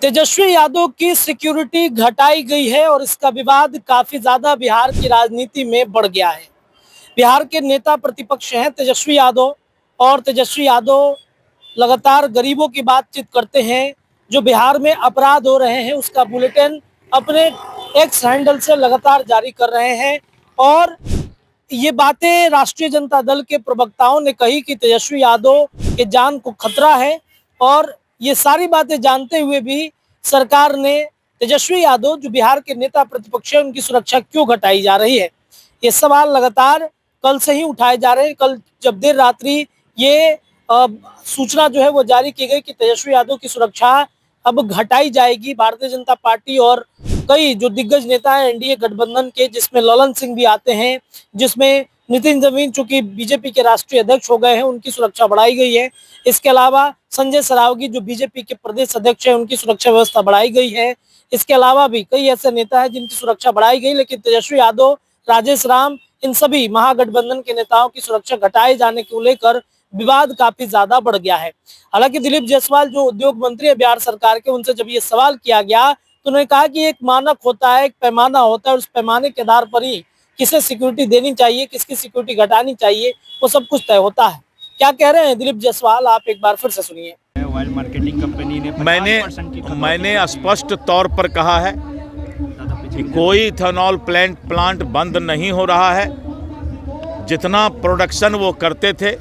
तेजस्वी यादव की सिक्योरिटी घटाई गई है और इसका विवाद काफी ज्यादा बिहार की राजनीति में बढ़ गया है। बिहार के नेता प्रतिपक्ष हैं तेजस्वी यादव और तेजस्वी यादव लगातार गरीबों की बातचीत करते हैं। जो बिहार में अपराध हो रहे हैं उसका बुलेटिन अपने एक्स हैंडल से लगातार जारी कर रहे हैं और ये बातें राष्ट्रीय जनता दल के प्रवक्ताओं ने कही कि तेजस्वी यादव के जान को खतरा है और ये सारी बातें जानते हुए भी सरकार ने तेजस्वी यादव जो बिहार के नेता प्रतिपक्ष हैं उनकी सुरक्षा क्यों घटाई जा रही है, ये सवाल लगातार कल से ही उठाए जा रहे हैं। कल जब देर रात्रि ये सूचना जो है वो जारी की गई कि तेजस्वी यादव की सुरक्षा अब घटाई जाएगी। भारतीय जनता पार्टी और कई जो दिग्गज नेता हैं एनडीए गठबंधन के, जिसमें ललन सिंह भी आते हैं, जिसमें नितिन जमीन चूंकि बीजेपी के राष्ट्रीय अध्यक्ष हो गए हैं, उनकी सुरक्षा बढ़ाई गई है। इसके अलावा संजय सरावगी जो बीजेपी के प्रदेश अध्यक्ष है, उनकी सुरक्षा व्यवस्था बढ़ाई गई है। इसके अलावा भी कई ऐसे नेता हैं जिनकी सुरक्षा बढ़ाई गई, लेकिन तेजस्वी यादव, राजेश राम, इन सभी महागठबंधन के नेताओं की सुरक्षा घटाए जाने को लेकर विवाद काफी ज्यादा बढ़ गया है। हालांकि दिलीप जायसवाल जो उद्योग मंत्री है बिहार सरकार के, उनसे जब ये सवाल किया गया तो उन्होंने कहा कि एक मानक होता है, एक पैमाना होता है, उस पैमाने के आधार पर ही किसे सिक्योरिटी देनी चाहिए, किसकी सिक्योरिटी घटानी चाहिए, वो सब कुछ तय होता है। क्या कह रहे हैं दिलीप जायसवाल, आप एक बार फिर से सुनिए। मार्केटिंग कंपनी ने मैंने स्पष्ट तौर पर कहा है कि कोई इथेनॉल प्लांट बंद नहीं हो रहा है। जितना प्रोडक्शन वो करते थे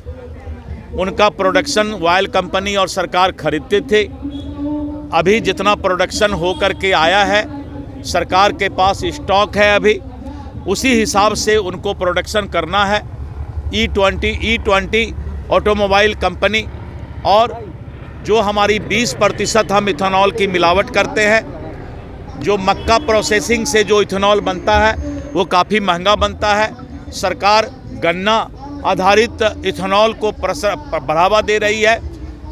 उनका प्रोडक्शन ऑयल कंपनी और सरकार खरीदते थे। अभी जितना प्रोडक्शन हो कर के आया है सरकार के पास स्टॉक है, अभी उसी हिसाब से उनको प्रोडक्शन करना है। E20 ऑटोमोबाइल कंपनी और जो हमारी 20% हम इथेनॉल की मिलावट करते हैं, जो मक्का प्रोसेसिंग से जो इथेनॉल बनता है वो काफ़ी महंगा बनता है। सरकार गन्ना आधारित इथेनॉल को बढ़ावा दे रही है,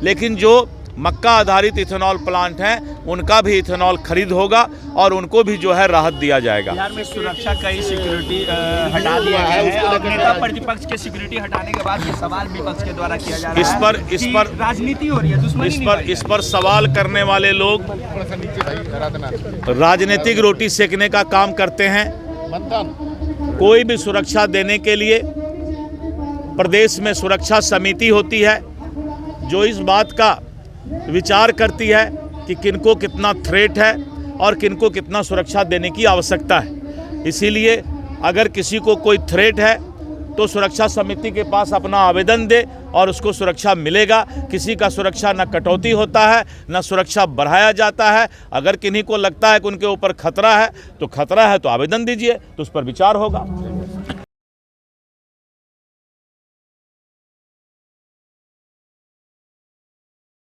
लेकिन जो मक्का आधारित इथेनॉल प्लांट हैं उनका भी इथेनॉल खरीद होगा और उनको भी जो है राहत दिया जाएगा। बिहार में सुरक्षा का ही सिक्योरिटी हटा दिया गया है और नेता प्रतिपक्ष के सिक्योरिटी हटाने के बाद ये सवाल विपक्ष के द्वारा किया जा रहा है। इस पर राजनीति हो रही है, दुश्मनी इस पर सवाल करने वाले लोग राजनीतिक रोटी सेकने का काम करते हैं। कोई भी सुरक्षा देने के लिए प्रदेश में सुरक्षा समिति होती है जो इस बात का विचार करती है कि किनको कितना थ्रेट है और किनको कितना सुरक्षा देने की आवश्यकता है। इसीलिए अगर किसी को कोई थ्रेट है तो सुरक्षा समिति के पास अपना आवेदन दे और उसको सुरक्षा मिलेगा। किसी का सुरक्षा न कटौती होता है न सुरक्षा बढ़ाया जाता है। अगर किन्हीं को लगता है कि उनके ऊपर खतरा है तो आवेदन दीजिए, तो उस पर विचार होगा।